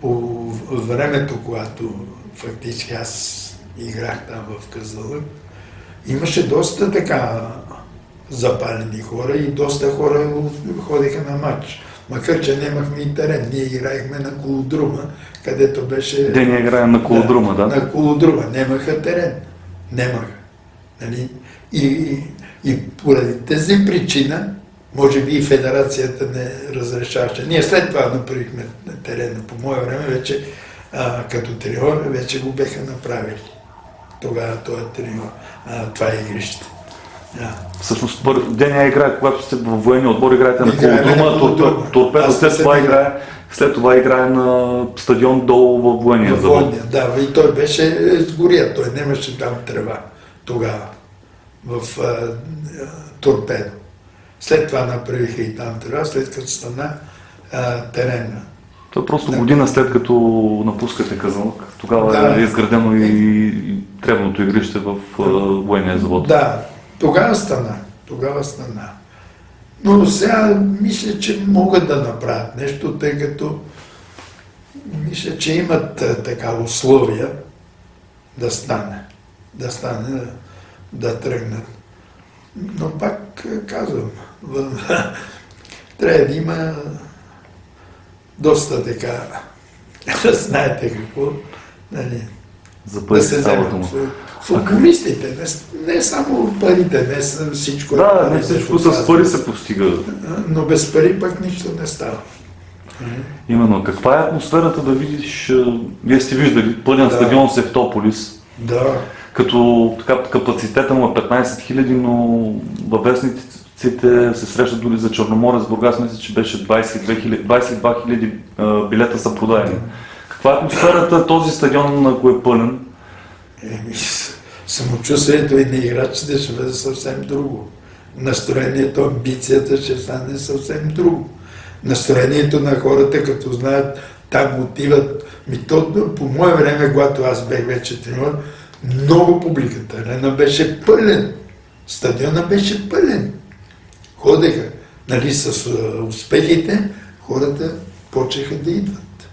По времето, когато фактически аз играх там в Казанлък, имаше доста така запалени хора и доста хора ходиха на матч. Макар че нямахме и терен, ние играехме на колодрума, където беше... Де ние играем на колодрума, да? На колодрума. Нямаха терен. Нямаха. Нали? И поради тази причина, може би и федерацията не разрешаваше. Ние след това направихме терена. По мое време вече, като треньор, вече го беха направили. Тогава това треньор, това игрище. Всъщност, Деня играе, когато сте във военния отбор, играете на колодрума, Торпедо след това играе на стадион долу във военния завод. Да, и той беше сгоря, той нямаше там трева тогава, в Торпедо. След това направиха и там трева, след като стана терена. Това е просто година след като напускате Казанлък, тогава е изградено и тревното игрище в военния завод. Да, тогава стана. Но сега мисля, че могат да направят нещо, тъй като мисля, че имат така условия да стане, да тръгнат. Но пак казвам, трябва да има доста така, знаете какво, нали, да се вземат футболистите, не само парите, не всичко. Да, не всичко с пари се постига. Но без пари пък нищо не става. Именно. Каква е атмосферата да видиш, вие сте виждали пълен стадион Севтополис, като капацитета му е 15 000, но във вестниците се срещат дори за Черноморец, Бургас, мисля, че беше 22 000 билета са продадени. Каква е атмосферата този стадион, ако е пълен? Самочувствието и на играчите ще бъде съвсем друго. Настроението, амбицията ще стане съвсем друго. Настроението на хората, като знаят, там отиват. По мое време, когато аз бех вече треньор, много публиката. Арена беше пълен. Стадиона беше пълен. Ходеха. Нали, с успехите, хората почеха да идват.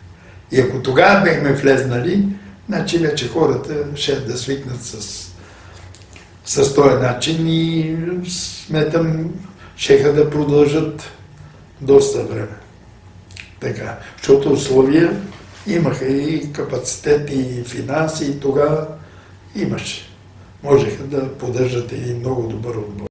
И ако тогава бехме влезнали, значи вече хората ще да свикнат с този начин и сметам, щеха да продължат доста време. Така, защото условия имаха и капацитет, и финанси, и тогава имаше. Можеха да поддържат един много добър отбор.